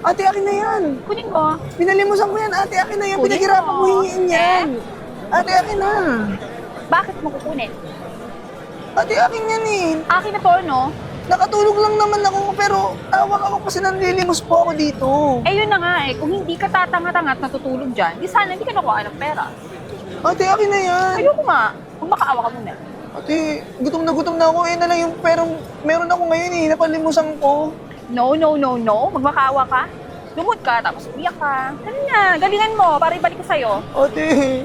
Ate, akin na yan. Kunin mo. Pinalimusan ko yan, ate. Akin na yan. Kunin Pinaghirapan mo. ko hingin yan. Ate, akin na. Bakit mo kukunin? Ate, akin yan eh. Akin na to, no? Nakatulog lang naman ako, pero tawag ako kasi nanlilimos po ako dito. Eh, yun na nga eh. Kung hindi ka tatanga-tanga at natutulog dyan, di sana hindi ka nakuha ng pera. Ate, akin na yan. Ayoko nga. Kung makaawa ka muna. Ate, gutom na ako. Eh na lang yung perang meron ako ngayon eh. Napalimusan ko. No, no, no, no. Magmakaawa ka. Lumod ka, tapos umiyak ka. Dali na, galingan mo para ibalik ko sa'yo. Ate.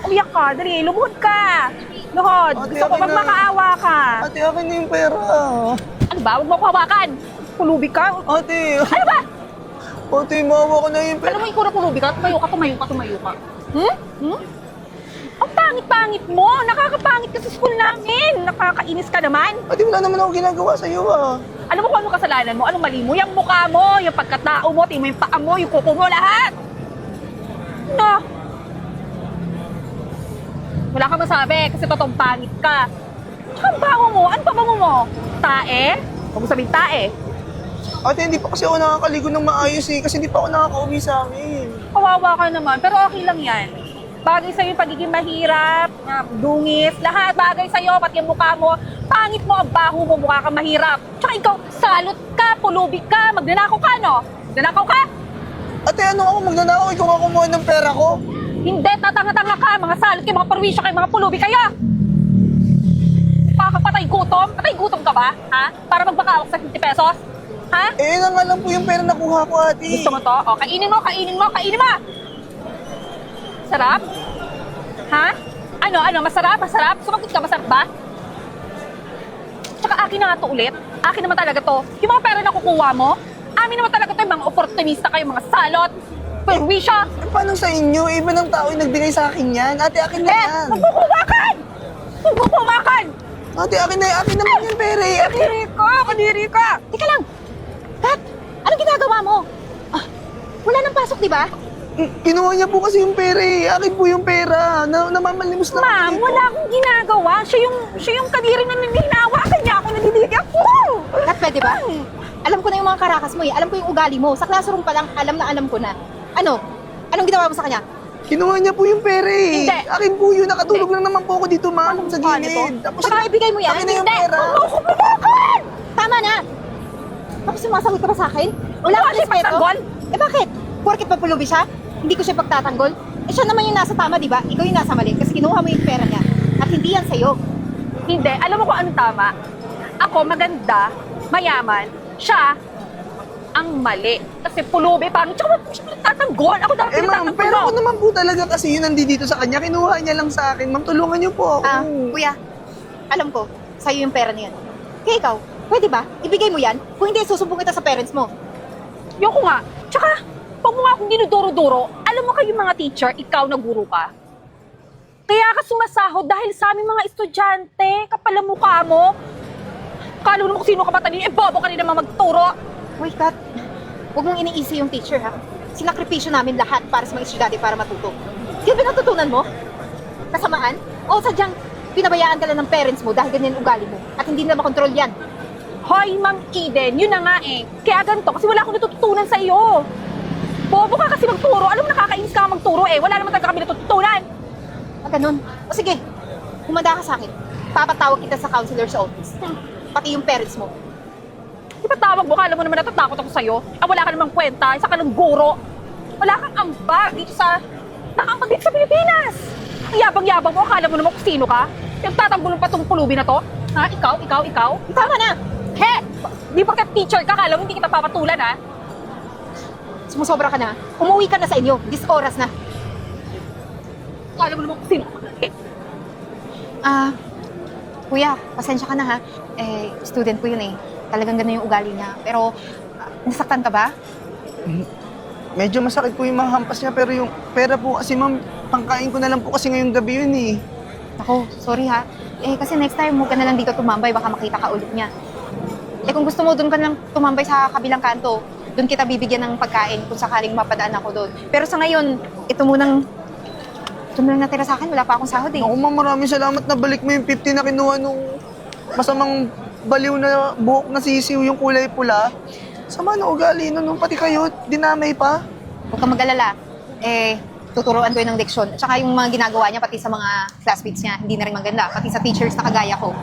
Umiyak ka, dali, lumod ka. Luhod, Ate, gusto ko akin na. magmakaawa ka. Ate, akin na yung pera. Ano ba? Huwag mo ko hawakan. Pulubi ka. Ate. Ano ba? Ate, mahawa ko na yung pera. Alam mo yung pulubi ka? Tumayo ka, tumayo ka, tumayo ka. Hmm? Hmm? Ang pangit-pangit mo. Nakakapangit ka sa school namin. Nakakainis ka naman. Ate, wala naman ako ginagawa sa'yo ah. Alam mo kung anong kasalanan mo? Anong mali mo? Yung mukha mo, yung pagkatao mo, tingin mo yung paa mo, yung kuko mo, lahat. No. Wala kang masabi kasi totoong pangit ka. Tsaka ang bango mo. Ano pa bango mo? Tae? Huwag mo sabihin tae. Ate, hindi pa kasi ako nakakaligo ng maayos eh. Kasi hindi pa ako nakaka-uwi sa amin. Kawawa ka naman, pero okay lang yan. Bagay sa'yo yung pagiging mahirap, dungis, lahat bagay sa'yo, pati yung mukha mo. Pangit mo, ang baho mo, mukha kang mahirap. Tsaka ikaw, salot ka, pulubi ka, magnanakaw ka, no? Magnanakaw ka? Ate, ano ako magnanakaw? Ikaw nga kumuha ng pera ko. Hindi, tatanga-tanga ka, mga salot kayo, mga parwisyo kayo, mga pulubi kayo! Patay gutom? Patay gutom ka ba? Ha? Para magbakawak sa 50 pesos? Ha? Eh, na nga lang po yung pera na kuha ko, ate. Gusto mo to? O, kainin mo, kainin mo, kainin mo! Sarap? Ha? Ano? Masarap? Masarap? Sumagot ka, masarap ba? Tsaka akin na nga to ulit. Akin naman talaga to. Yung mga pera na kukuha mo, amin naman talaga to yung mga oportunista kayo, mga salot, perwisya. Eh, paano sa inyo? Iba ng tao yung nagbigay sa akin yan. Ate, akin na yan. Magkukumakan! Magkukumakan! Ate, akin naman yung pera eh. Kadiri ka! Kadiri ka! Teka lang! Kat! Anong ginagawa mo? Wala nang pasok, di ba? Kinuha niya po kasi yung pera eh. Akin po yung pera. Namamalimos lang Ma'am, ako dito. wala akong ginagawa. Siya yung kadiri na naninawakan niya ako, nadidiri ako. Kat, pwede ba? Alam ko na yung mga karakas mo eh. Alam ko yung ugali mo. Sa classroom pa lang, alam ko na. Ano? Anong ginawa mo sa kanya? Kinuha niya po yung pera eh. Hindi. Akin po yun. Nakatulog lang naman po ako dito, ma'am. Sa Paano gilid. to? Tapos Saka ibigay mo yan? akin na yung Hindi! pera. Huwag mo ako pumakan! Tama na! Tapos sumasagot ka pa sa akin? Wala Ano kang kasi respeto? pagtanggol? Eh bakit? Porkit papulubi siya? Hindi ko siya pagtatanggol? Eh siya naman yung nasa tama, di ba? Ikaw yung nasa mali kasi kinuha mo yung pera niya. At hindi yan sa'yo. Hindi. Alam mo kung ano tama? Ako, maganda, mayaman, siya, ang mali. Kasi pulubi, parang, tsaka siya nagtatanggol. Ako dapat Eh, ma'am, nagtatanggol. pero ako naman po talaga kasi yun nandito sa kanya. Kinuha niya lang sa akin. Ma'am, tulungan niyo po ako. Kuya, alam ko, sa'yo yung pera niyan. Kaya ikaw, pwede ba? Ibigay mo yan? Kung hindi, susumbong kita sa parents mo. Yung ko nga. Tsaka, pag mo nga akong dinuduro-duro, alam mo kayo mga teacher, ikaw na guro ka. Kaya ka sumasahod dahil sa aming mga estudyante, kapal ang mukha mo. Kala mo kung sino ka matalino, eh bobo ka rin naman magturo. Wait, Kat. Huwag mong iniisi yung teacher, ha? Sinakripisyo namin lahat para sa mga estudyante para matuto. Kaya ba natutunan mo? Kasamaan? O sadyang pinabayaan ka lang ng parents mo dahil ganyan ugali mo at hindi na makontrol yan. Hoy, Ma'am Eden, yun na nga eh. Kaya ganito, kasi wala akong natututunan sa iyo. Bobo ka kasi magturo. Alam mo, nakakainis ka magturo eh. Wala naman talaga kami natututunan. Ganun. O sige, humanda ka sa akin. Papatawag kita sa counselor sa office. Pati yung parents mo. Di ba tawag mo? Kala mo naman natatakot ako sa'yo? Wala ka namang kwenta. Isa ka ng guro. Wala kang ambag dito sa... Nakaambag dito sa Pilipinas. Ang yabang-yabang mo. Akala mo naman kung sino ka? Yung tatanggulong pa tong pulubi na to? Ha? Ikaw? Tama na! He! Di ba ka teacher ka? Kala mo hindi kita papatulan, ha? Sumusobra ka na. Umuwi ka na sa inyo. This oras na. Kala mo naman kung sino ka? Kuya, pasensya ka na ha. Student ko yun eh. Talagang ganun yung ugali niya. Pero, nasaktan ka ba? Medyo masakit po yung mga hampas niya, pero yung pera po kasi, ma'am, pangkain ko na lang po kasi ngayong gabi yun eh. Ako, sorry ha. Kasi next time, huwag ka na lang dito tumambay. Baka makita ka ulit niya. Kung gusto mo, doon ka lang tumambay sa kabilang kanto. Doon kita bibigyan ng pagkain kung sakaling mapadaan ako doon. Pero sa ngayon, ito mo lang natira sa akin. Wala pa akong sahod eh. Ako, ma'am, maraming salamat na balik mo yung 50 na kinuha nung masamang baliw na buhok na sisiw, yung kulay pula. Sama na ugali nun, pati kayo, dinamay pa. Huwag kang mag-alala. Tuturuan ko yun ng leksyon. At saka yung mga ginagawa niya, pati sa mga classmates niya, hindi na rin maganda. Pati sa teachers na kagaya ko.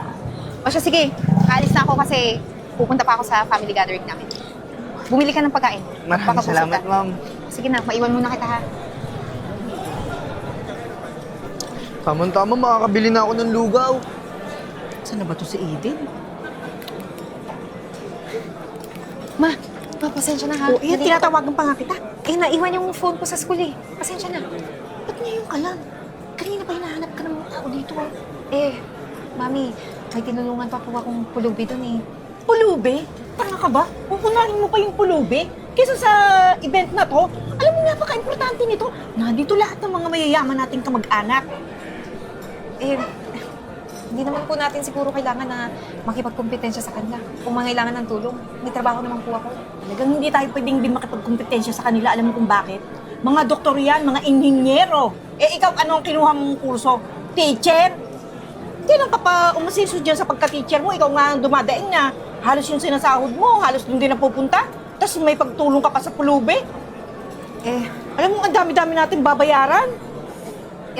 O siya, sige. Kaalis na ako kasi pupunta pa ako sa family gathering namin. Bumili ka ng pagkain. Maraming Baka busog salamat, ka. ma'am. Sige na, maiwan muna kita ha. Tama-tama, makakabili na ako ng lugaw. Saan na ba to si Eden? Ma, pasensya na ha. O, iyan, tinatawagan pa nga kita. Naiwan yung phone ko sa school eh. Pasensya na. Ba't ngayon ka lang? Kanina pa hinahanap ka ng mga tao dito. Mami, may tinulungan pa po akong pulubi dun eh. Pulubi? Tanga ka ba? Pupunahin mo pa yung pulubi? Kesa sa event na to, alam mo napaka-importante nito. Nandito lahat ng mga mayayaman nating kamag-anak. Hindi naman po natin siguro kailangan na makipagkompetensya sa kanila. Kung mangailangan ng tulong, may trabaho naman po ako. Talagang hindi tayo pwedeng din makipagkompetensya sa kanila. Alam mo kung bakit? Mga doktor yan, mga inhinyero. Ikaw, anong kinuha mong kurso? Teacher? Kailan ka pa umasenso dyan sa pagka-teacher mo? Ikaw nga ang dumadaing na halos yung sinasahod mo, halos doon din napupunta. Tapos may pagtulong ka pa sa pulubi. Alam mo, ang dami-dami natin babayaran.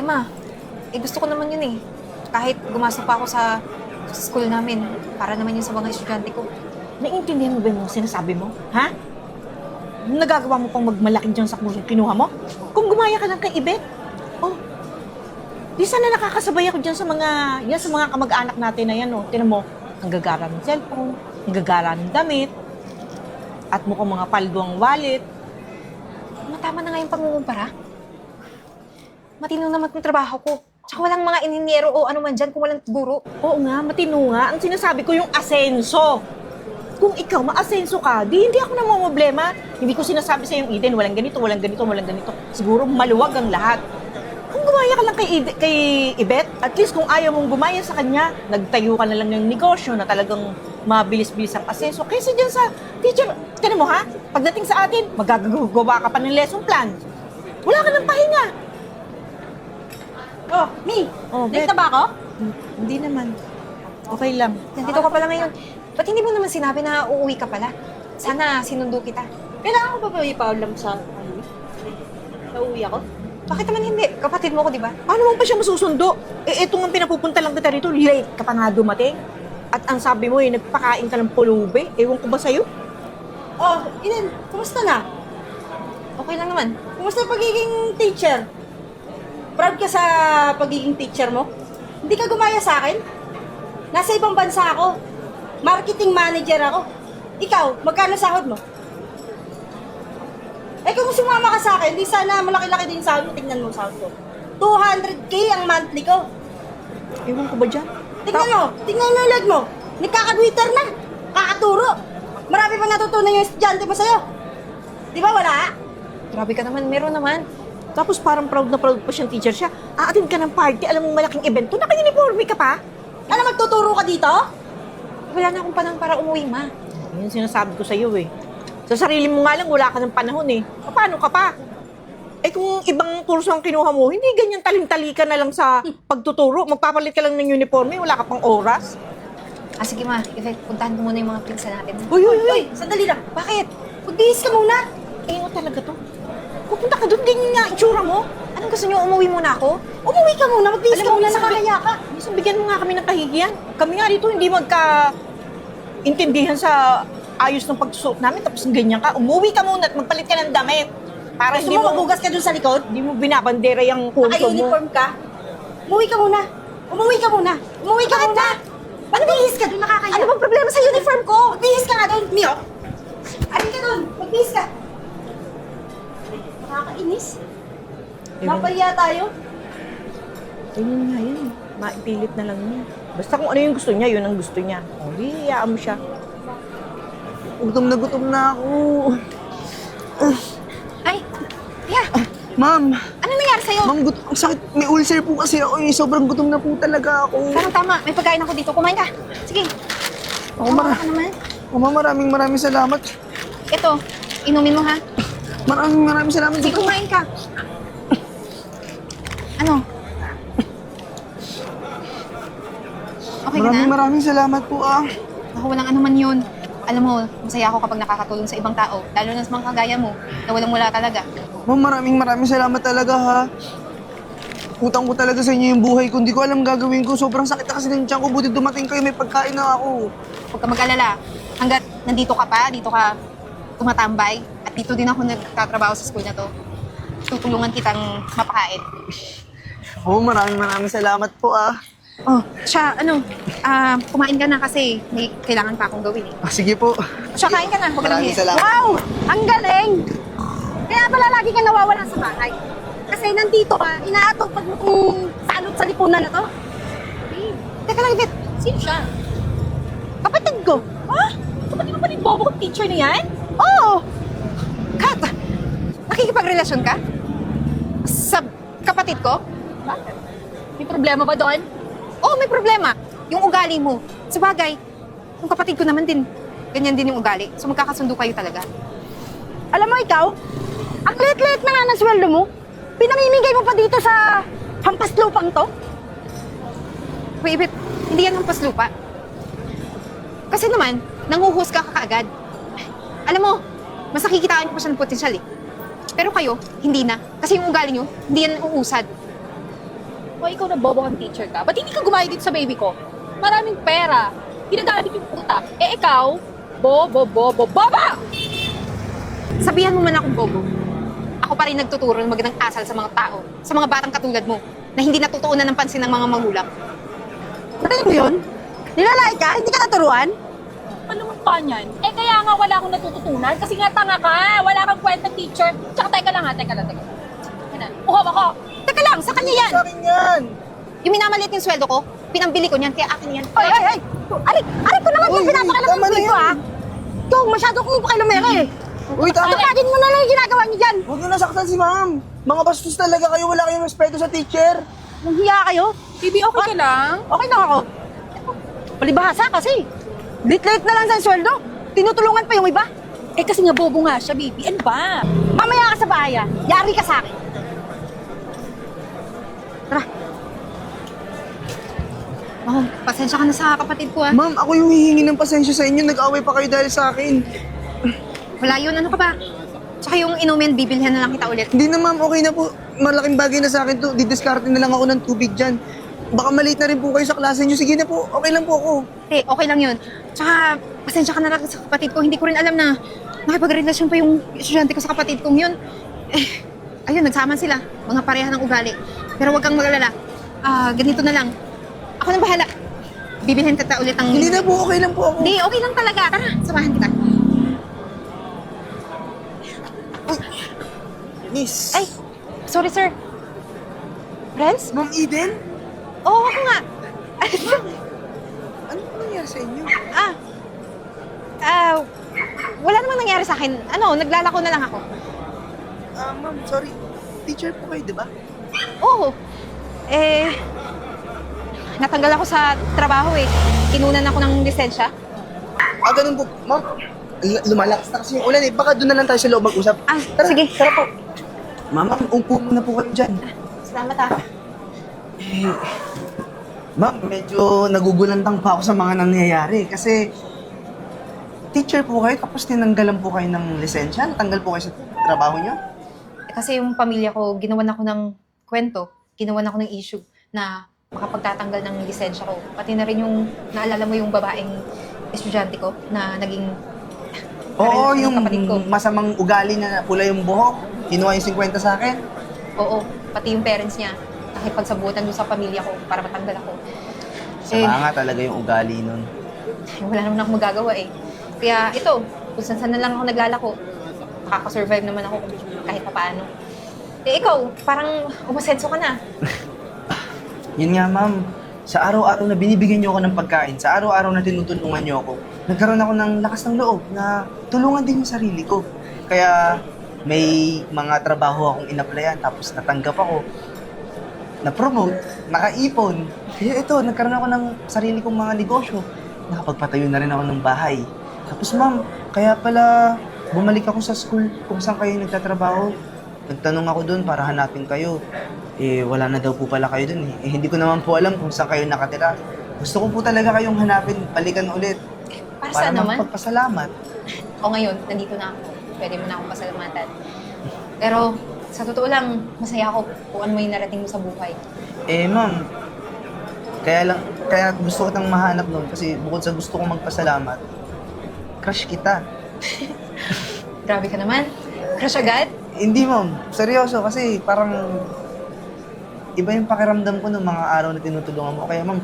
Ma, gusto ko naman yun eh. Kahit gumastos pa ako sa school namin, para naman yun sa mga estudyante ko. Naiintindihan mo ba yung sinasabi mo? Ha? Nagagawa mo pang magmalaki dyan sa kurso kinuha mo? Kung gumaya ka lang kay Ibet, di sana nakakasabay ako dyan sa mga kamag-anak natin na yan, oh. Tinan mo, ang gagara ng cellphone, ang gagara ng damit, at mukhang mga paldo ang wallet. Tama na nga yung pangungumpara. Matino naman yung trabaho ko. Tsaka walang mga inhinyero o ano man dyan kung walang guro. Oo nga, matino nga. Ang sinasabi ko yung asenso. Kung ikaw ma-asenso ka, hindi ako namumblema. Hindi ko sinasabi sa yung Eden, walang ganito, walang ganito, walang ganito. Siguro maluwag ang lahat. Kung gumaya ka lang kay Ibet, at least kung ayaw mong gumaya sa kanya, nagtayo ka na lang ng negosyo na talagang mabilis-bilis ang asenso. Kaysa dyan sa teacher, tinan mo ha, pagdating sa atin, magagagawa ka pa ng lesson plan. Wala ka ng pahinga. Oh, Mi, late na ba ako? Hindi naman. Okay lang. Nandito ka pala ngayon. Ba't hindi mo naman sinabi na uuwi ka pala? Sana sinundo kita. Kailangan ko ba ipaulam sa nauwi ako? Bakit naman hindi? Kapatid mo ko, di ba? Paano mo pa siya masusundo? Ito nga pinapupunta lang kita rito, late ka pa nga dumating. At ang sabi mo, nagpakain ka ng pulubi. Ewan ko ba sa'yo? Oh, Inen, kumusta na? Okay lang naman. Kumusta pagiging teacher? Proud ka sa pagiging teacher mo? Hindi ka gumaya sa akin? Nasa ibang bansa ako. Marketing manager ako. Ikaw, magkano sahod mo? Kung sumama ka sa akin, di sana malaki-laki din sahod mo. Tingnan mo sahod ko. 200K ang monthly ko. Ewan ko ba dyan? Tingnan mo yung leg mo. Nagkakadwitter na. Kakaturo. Marami pang natutunan yung estudyante mo sa'yo. Di ba wala? Grabe ka naman. Meron naman. Tapos parang proud na proud pa siyang teacher siya. Aatin ka ng party, alam mong malaking event to, naka-uniforme ka pa? Ano, magtuturo ka dito? Wala na akong panahon para umuwi, ma. Yan sinasabi ko sa'yo eh. Sa sarili mo nga lang, wala ka ng panahon eh. Paano ka pa? Kung ibang kurso ang kinuha mo, hindi ganyan taling-tali ka na lang sa pagtuturo. Magpapalit ka lang ng uniforme, wala ka pang oras. Sige, ma. Puntahan ko muna yung mga pinsan natin. Uy! Sandali lang. Bakit? Magbihis ka muna. Talaga to. Pupunta ka doon, ganyan nga itsura mo. Anong gusto niyo? Umuwi muna ako? Umuwi ka muna, magbihis ka muna, nakakaya nakakaya ka. Minsan bigyan mo nga kami ng kahihiyan. Kami nga rito hindi magka-intindihan sa ayos ng pagsusuot namin, tapos ganyan ka. Umuwi ka muna at magpalit ka ng damit. Para hindi mo magugas ka doon sa likod? Hindi mo binabandera yung kurso mo. Naka-uniform ka? Umuwi ka muna. Umuwi ka muna. Umuwi ka muna. Magbihis ka doon, nakakaya. Ano bang problema sa uniform ko? Magbihis ka nga doon, Mio. Alin ka doon, magbihis ka. Nakakainis. Napaya tayo. Ayun nga yan. Maipilit na lang niya. Basta kung ano yung gusto niya, yun ang gusto niya. O, hihiyaan mo siya. Gutom na ako. Ay! Yeah! Ma'am, Anong nangyari sa'yo? ma'am, ang sakit. May ulcer po kasi ako eh. Sobrang gutom na po talaga ako. Parang tama. May pagkain ako dito. Kumain ka. Sige. Ma'am, maraming salamat. Ito. Inumin mo, ha? Maraming salamat. Sige, kumain ka. Ano? Okay ka na? Maraming salamat po ah. Ako, walang ano man yun. Alam mo, masaya ako kapag nakakatulong sa ibang tao, lalo na sa mga kagaya mo, na walang-wala talaga. Ma'am, maraming salamat talaga ha. Utang ko talaga sa inyo yung buhay ko. Hindi ko alam gagawin ko. Sobrang sakit na kasi ng tiyan ko. Buti dumating kayo, may pagkain na ako. Huwag ka mag-alala. Hanggat nandito ka pa, dito ka tumatambay, at dito din ako nagtatrabaho sa school na to, tutulungan kitang mapakain. Oo, maraming salamat po ah. Oh, siya, kumain ka na kasi may kailangan pa akong gawin eh. Sige po. Siya, kain ka na. Huwag ka lang Maraming hiya. salamat. Wow! Ang galing! Kaya pala lagi kang nawawala sa bahay. Kasi nandito ka, inaatupag mo kung salot sa lipunan na to. Teka lang, Beth. Sino siya? Kapatid ko. Ha? Kapatid mo pa rin bobo kong teacher na yan? Oo! Kat! Nakikipagrelasyon ka? Sa kapatid ko? Bakit? May problema ba doon? Oo, may problema. Yung ugali mo. Sabagay, yung kapatid ko naman din, ganyan din yung ugali. So magkakasundo kayo talaga. Alam mo ikaw, ang liit-liit na nga ng sweldo mo. Pinamimigay mo pa dito sa hampas lupang to. Wait, Beth, hindi yan hampas lupa. Kasi naman, nanguhus ka kaagad. Alam mo, mas nakikitaan ko pa siya ng potensyal eh. Pero kayo, hindi na. Kasi yung ugali nyo, hindi yan uusad. O ikaw na bobo kang teacher ka? Ba't hindi ka gumayad dito sa baby ko? Maraming pera. Ginagamit yung utak. Eh ikaw, boba! Sabihan mo man akong bobo. Ako pa rin nagtuturo ng magandang asal sa mga tao, sa mga batang katulad mo, na hindi natutuunan ng pansin ng mga magulang. Natayin mo yun? Nilalait ka? Hindi ka naturuan? Ano mo pa niyan? Eh kaya nga wala akong natututunan kasi nga tanga ka. Wala kang kwentang teacher. Tsaka teka lang. Teka lang. Uhab ako. Teka lang, sa kanya yan! Sa akin yan! Yung minamalit yung sweldo ko, pinambili ko niyan, kaya akin yan. Ay! Aray ko naman yung Uy, pinapakalam tama ng na dito yan. ah! Ikaw, masyado kong pakilumera eh! Uy, tama. Kapatid mo na lang yung ginagawa niyo dyan! Huwag niyo nasaktan si ma'am. Mga bastos talaga kayo. Wala kayong respeto sa teacher. Nang hiya kayo? Bibi, okay ka lang? Okay lang ako. Palibhasa kasi. Lit-lit na lang sa sweldo. Tinutulungan pa yung iba. Eh kasi nga bobo nga siya, baby. Ano ba? Mamaya ka sa bahay ah. Yari ka sa akin. Tara. Oh, pasensya ka na sa kapatid ko ah. Ma'am, ako yung hihingi ng pasensya sa inyo. Nag-away pa kayo dahil sa akin. Wala yun, ano ka ba? Tsaka yung inumin, bibilhan na lang kita ulit. Hindi na ma'am, okay na po. Malaking bagay na sa akin to. Didiskarte na lang ako ng tubig dyan. Baka maliit na rin po kayo sa klase nyo. Sige na po, okay lang po ako. Okay lang yun. Tsaka, pasensya ka na lang sa kapatid ko. Hindi ko rin alam na nakipagrelasyon pa yung estudyante ko sa kapatid kong yun. Ayun, nagsaman sila. Mga pareha ng ugali. Pero huwag kang mag-alala. Ganito na lang. Ako nang bahala. Bibilhin kita ulit ang... Hindi na po, okay lang po ako. Hindi, okay lang talaga. Tara, samahan kita. Miss. Ay, sorry sir. Friends? Ma'am Eden? Oo, ako nga. Ano po nangyari sa inyo? Wala namang nangyari sa akin. Naglalako na lang ako. Ma'am, sorry. Teacher po kayo, di ba? Oo. Natanggal ako sa trabaho eh. Kinunan ako ng lisensya. Ganun po. Ma'am, lumalakas na kasi yung ulan eh. Baka doon na lang tayo sa loob mag-usap. Tara, Sige. Tara po. Ma'am, umpo muna po kayo dyan. Salamat ah. Ma'am, medyo nagugulantang pa ako sa mga nangyayari kasi teacher po kayo tapos tinanggalan po kayo ng lisensya. Natanggal po kayo sa trabaho niyo. Kasi yung pamilya ko, ginawan ako ng kwento. Ginawan ako ng issue na makapagtatanggal ng lisensya ko. Pati na rin yung, naalala mo yung babaeng estudyante ko na naging Oo, karelasyon ng yung kapatid ko. masamang ugali na pula yung buhok. Kinuha yung 50 sa akin. Oo, pati yung parents niya. Nakipagsabutan doon sa pamilya ko para matanggal ako. Sama nga talaga yung ugali nun. Wala naman ako magagawa eh. Kaya ito, kung saan na lang ako naglalako, makakasurvive naman ako kahit papaano. Ikaw, parang umasenso ka na. Yun nga, ma'am. Sa araw-araw na binibigyan niyo ako ng pagkain, sa araw-araw na tinutulungan niyo ako, nagkaroon ako ng lakas ng loob na tulungan din yung sarili ko. Kaya may mga trabaho akong in-applyan, tapos natanggap ako, na-promote, nakaipon. Kaya ito, nagkaroon ako ng sarili kong mga negosyo. Nakapagpatayo na rin ako ng bahay. Tapos ma'am, kaya pala bumalik ako sa school kung saan kayo nagtatrabaho. Nagtanong ako doon para hanapin kayo. Wala na daw po pala kayo doon eh. Hindi ko naman po alam kung saan kayo nakatira. Gusto ko po talaga kayong hanapin, balikan ulit. Para para Saan naman? magpagpasalamat. O ngayon, nandito na ako. Pwede mo na akong pasalamatan. Pero, sa totoo lang, masaya ako kung ano may narating mo sa buhay. Eh, ma'am, kaya gusto kitang mahanap nun kasi bukod sa gusto kong magpasalamat, crush kita. Grabe ka naman. Crush agad? Hindi, ma'am. Seryoso kasi parang iba yung pakiramdam ko ng mga araw na tinutulungan mo. Kaya, ma'am,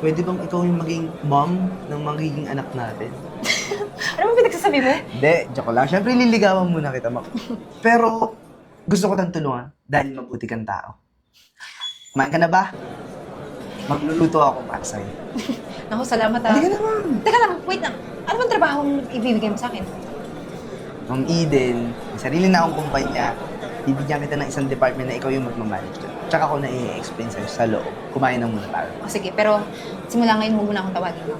pwede bang ikaw yung maging mom ng magiging anak natin? Ano mo pinagsasabi mo? Hindi, joke lang. Siyempre, liligawan muna kita, ma'am. Pero, gusto ko tang tulungan dahil mabuti kang tao. Kumain ka na ba? Magluluto ako para sa'yo. Naku, salamat ah. Hindi ka na, ma'am. Teka lang, wait lang. Ano bang trabaho ibibigay mo sa akin? Ma'am Eden, may sarili na akong kumpanya. Bibigyan kita ng isang department na ikaw yung magmamanage doon. Tsaka ako na i-explain sa'yo sa loob. Kumain na muna tayo. O sige, pero simula ngayon huwag mo na akong tawagin mo.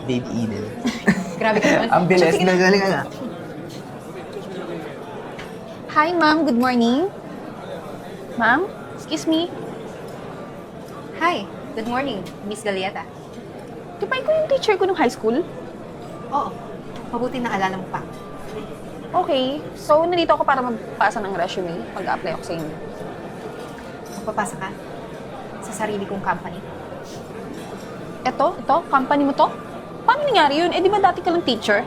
Baby Eden. Grabe ka naman. Ang bilis. Sige na. Nagaling ka na. Hi, ma'am. Good morning. Ma'am, excuse me. Hi, good morning, Miss Galieta. Di ba ikaw yung teacher ko nung high school? Oo, mabuti na alala mo pa. Okay. So, nandito ako para magpasa ng resume. Mag-apply ako sa inyo. Magpapasa ka sa sarili kong company. Ito, company mo to? Paano nangyari yun? Eh, di ba dati ka lang teacher?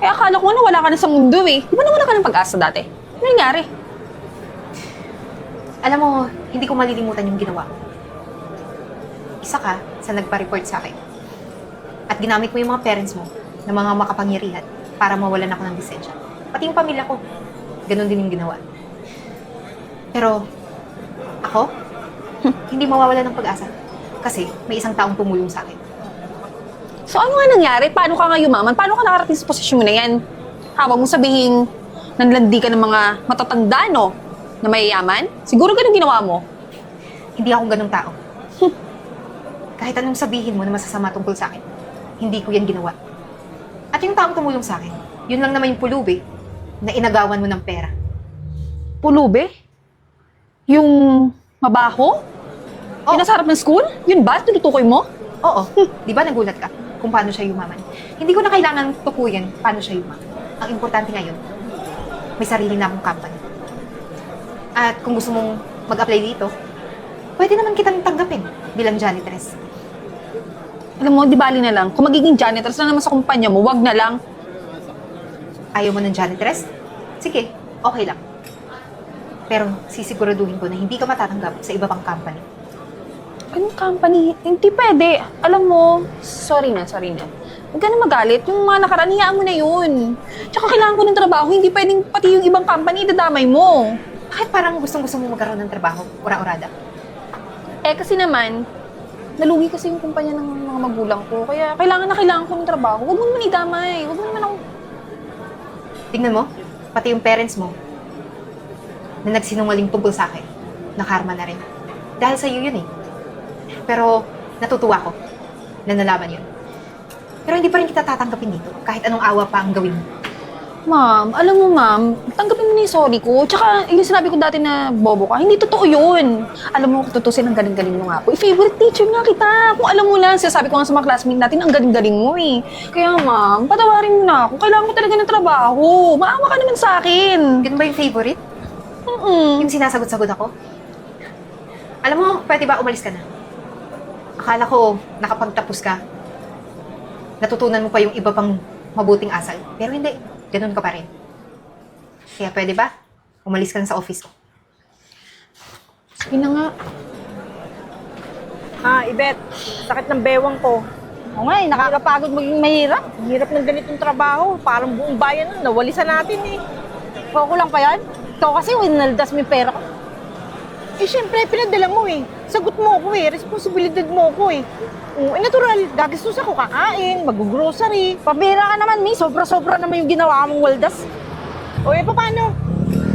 Eh, akala ko na wala ka na sa mundo eh. Di ba nawala ka ng pag-asa dati? Ano nangyari? Alam mo, hindi ko malilimutan yung ginawa mo. Isa ka sa nagpa-report sa akin. At ginamit mo yung mga parents mo na mga makapangyarihan para mawalan ako ng lisensya. Pati yung pamilya ko, ganun din yung ginawa. Pero, ako, hindi mawawala ng pag-asa. Kasi may isang taong tumulong sa akin. So, ano nga nangyari? Paano ka nga yumaman? Paano ka nakarating sa posisyon mo na yan? Hawag mo sabihin, nanlandi ka ng mga matatanda, no? Na mayayaman? Siguro ganun ginawa mo. Hindi ako ganung tao. Kahit anong sabihin mo na masasama tungkol sa akin, hindi ko yan ginawa. At yung taong tumulong sa akin, yun lang naman yung pulubi na inagawan mo ng pera. Pulube? Yung mabaho? Oh. Yung nasa harap ng school? Yun ba? Tinutukoy mo? Oo, di ba nagulat ka kung paano siya yumaman? Hindi ko na kailangan tukuyin paano siya yumaman. Ang importante ngayon, may sarili na akong company. At kung gusto mong mag-apply dito, pwede naman kitang tanggapin bilang janitress. Alam mo, di bali na lang. Kung magiging janitress na naman sa kumpanya mo, wag na lang. Ayaw mo ng janitress? Sige, okay lang. Pero sisiguraduhin ko na hindi ka matatanggap sa iba pang company. Anong company? Hindi pwede. Alam mo, sorry na. Huwag ka na magalit. Yung mga nakaraan, hiyaan mo na yun. Tsaka kailangan ko ng trabaho, hindi pwedeng pati yung ibang company, idadamay mo. Bakit parang gustong-gusto mo magkaroon ng trabaho? Ura-urada. Eh, kasi naman, nalugi kasi yung kumpanya ng mga magulang ko. Kaya kailangan ko ng trabaho. Huwag mo naman idamay. Huwag mo naman ako... Tingnan mo, pati yung parents mo na nagsinungaling tungkol sa akin, nakarma na rin. Dahil sa iyo yun eh. Pero natutuwa ko na nalaman yun. Pero hindi pa rin kita tatanggapin dito kahit anong awa pa ang gawin mo. Ma'am, alam mo ma'am, tanggapin mo na yung sorry ko. Tsaka yung sinabi ko dati na bobo ka, hindi totoo yun. Alam mo, kung tutusin, ang galing-galing mo nga po. Favorite teacher nga kita. Kung alam mo lang, sinasabi ko nga sa mga classmate natin, ang galing-galing mo eh. Kaya ma'am, patawarin mo na ako. Kailangan mo talaga ng trabaho. Maawa ka naman sa akin. Yun ba yung favorite? Mm-mm. Yung sinasagot-sagot ako? Alam mo, pwede ba umalis ka na? Akala ko, nakapagtapos ka. Natutunan mo pa yung iba pang mabuting asal. Pero hindi. Ganun ka pa rin. Kaya pwede ba? Umalis ka na sa office ko. Sige na nga. Ibet, sakit ng bewang ko. O nga nakakapagod maging mahirap. Hirap ng ganitong trabaho. Parang buong bayan nun, nawalisan natin eh. Ako lang pa yan? Ikaw kasi winaldas mo yung pera ko. Eh, syempre, pinadala mo eh. Sagot mo ako eh. Responsibilidad mo ako eh. Natural, gagastos ako kakain, mag-grocery. Pabira ka naman, Mi. Sobra-sobra naman yung ginawa mong waldas. O, paano?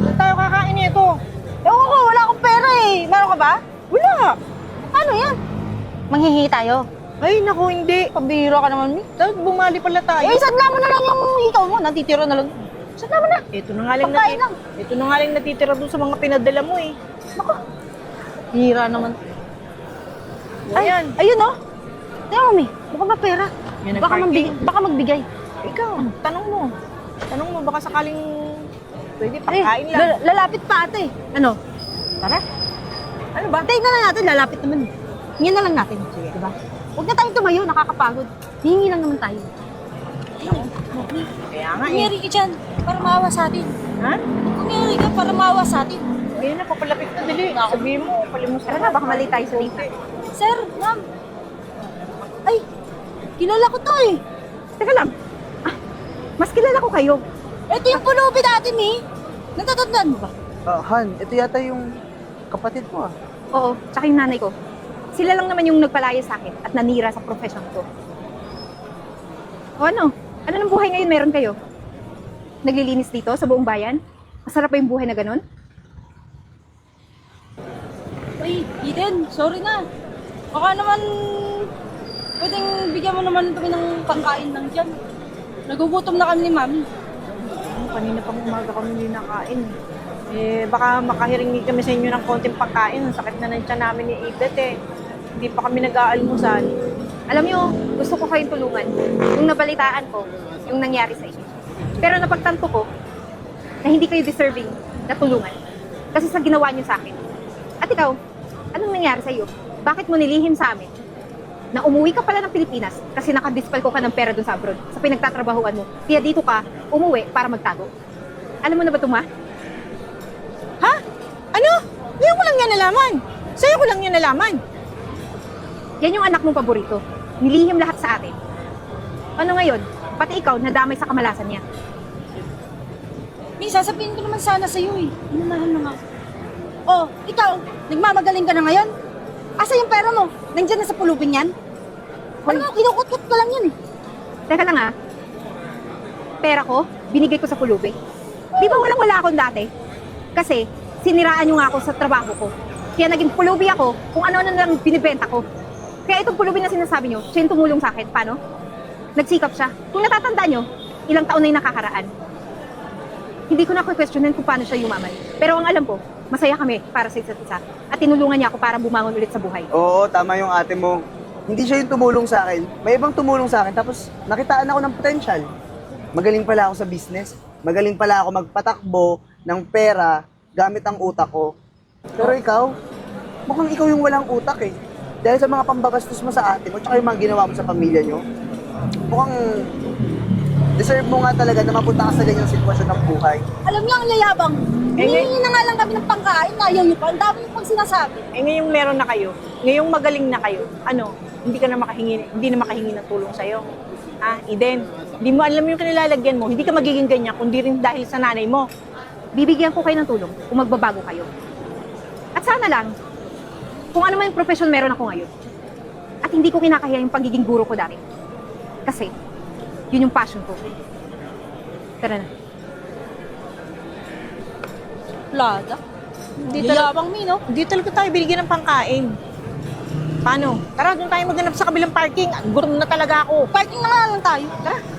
Saan tayo kakain nito? Ewan ko, wala akong pera eh. Meron ka ba? Wala. Paano yan? Manghihingi tayo. Ay, naku, hindi. Pabira ka naman, Mi. Dapat bumali pala tayo. Eh, sadla mo na lang yung ikaw mo. Natitira na lang. Sadla mo na. Ito na nga lang, ito na nga lang natitira doon sa mga pinadala mo eh. Naku. Hira naman. Ayan. Ayun oh. Tingnan mo, Mi. Mukhang ba pera? Yan Baka magbigay. Ikaw, tanong mo. Tanong mo, baka sakaling pwede pagkain lang. Lalapit pa ate. Ano? Tara. Ano ba? Tayo na lang natin, lalapit naman. Hingin na lang natin. Sige. Diba? Huwag na tayong tumayo, nakakapagod. Hihingi lang naman tayo. Kaya nga eh. Kumiri ka dyan, para maawa sa atin. Ha? Kumiri ka para maawa sa atin. Kaya na, papalapit na dali. Sabihin mo, palimusta. Tara na, baka mali tayo sa date. Sir, ma'am. Ay, kilala ko to eh. Teka lang. Mas kilala ko kayo. Ito yung pulubi natin eh. Natatandaan mo ba? Han, ito yata yung kapatid mo ah. Oo, tsaka yung nanay ko. Sila lang naman yung nagpalaya sa akin at nanira sa profession ko. O ano? Ano ng buhay ngayon meron kayo? Naglilinis dito sa buong bayan? Masarap pa yung buhay na ganun? Ay, Eden, sorry na. Baka naman, pwedeng bigyan mo naman kami ng pangkain lang dyan. Nagugutom na kami ni Mami. Kanina pang umaga kami hindi nakain. Eh, baka makahiringi kami sa inyo ng konting pagkain. Ang sakit na ng tiyan namin ni Ibet eh. Hindi pa kami nag-aalmusal. Alam nyo, gusto ko kayong tulungan. Yung nabalitaan ko, yung nangyari sa inyo. Pero napagtanto ko na hindi kayo deserving na tulungan. Kasi sa ginawa nyo sa akin. At ikaw, anong nangyari sa iyo? Bakit mo nilihim sa amin na umuwi ka pala ng Pilipinas kasi nakadispal ko ka ng pera dun sa abroad, sa pinagtatrabahuan mo. Kaya dito ka, umuwi para magtago. Alam mo na ba ito, ma? Ha? Ano? Ngayon ko lang yan nalaman. Sa'yo ko lang yan nalaman. Yan yung anak mong paborito. Nilihim lahat sa atin. Ano ngayon? Pati ikaw, nadamay sa kamalasan niya. May sasabihin ko naman sana sa'yo eh. Inunahan na nga. Oh, ikaw, nagmamagaling ka na ngayon? Asa yung pera mo? Nandiyan na sa pulubing yan? Ano mo, kinukut-kut ko lang yan eh. Teka lang pera ko, binigay ko sa pulubi. Di ba walang-wala akong dati? Kasi, siniraan nyo nga ako sa trabaho ko. Kaya naging pulubi ako kung ano-ano lang binibenta ko. Kaya itong pulubi na sinasabi nyo, siya yung tumulong sa akin. Paano? Nagsikap siya. Kung natatanda nyo, ilang taon na yung nakakaraan. Hindi ko na questionin kung paano siya yumaman. Pero ang alam ko, masaya kami para sa isa't isa. At tinulungan niya ako para bumangon ulit sa buhay. Oo, tama yung ate mo. Hindi siya yung tumulong sa akin. May ibang tumulong sa akin, tapos nakitaan ako ng potential. Magaling pala ako sa business. Magaling pala ako magpatakbo ng pera gamit ang utak ko. Pero ikaw, mukhang ikaw yung walang utak eh. Dahil sa mga pambabastos mo sa ate mo, tsaka yung mga ginawa mo sa pamilya nyo, mukhang deserve mo nga talaga na mapunta ka sa ganyang sitwasyon ng buhay. Alam niyo ang layabang. Hinihingi na nga lang kami ng pangkain, ayaw niyo pa. Ang dami niyo pang sinasabi. Eh ngayong meron na kayo, ngayong magaling na kayo, ano, hindi na makahingi ng tulong sa'yo. Ha, Eden, hindi mo alam yung kanilalagyan mo, hindi ka magiging ganyan kundi rin dahil sa nanay mo. Bibigyan ko kayo ng tulong kung magbabago kayo. At sana lang, kung ano man yung profession meron ako ngayon. At hindi ko kinakaya yung pagiging guro ko dati. Kasi, yun yung passion ko. Tara na. Lada. Hindi Yayabang mi, no? Hindi talaga tayo binigyan ng pangkain. Paano? Tara, doon tayo maghanap sa kabilang parking. Gutom na talaga ako. Parking na nga lang tayo. Tara.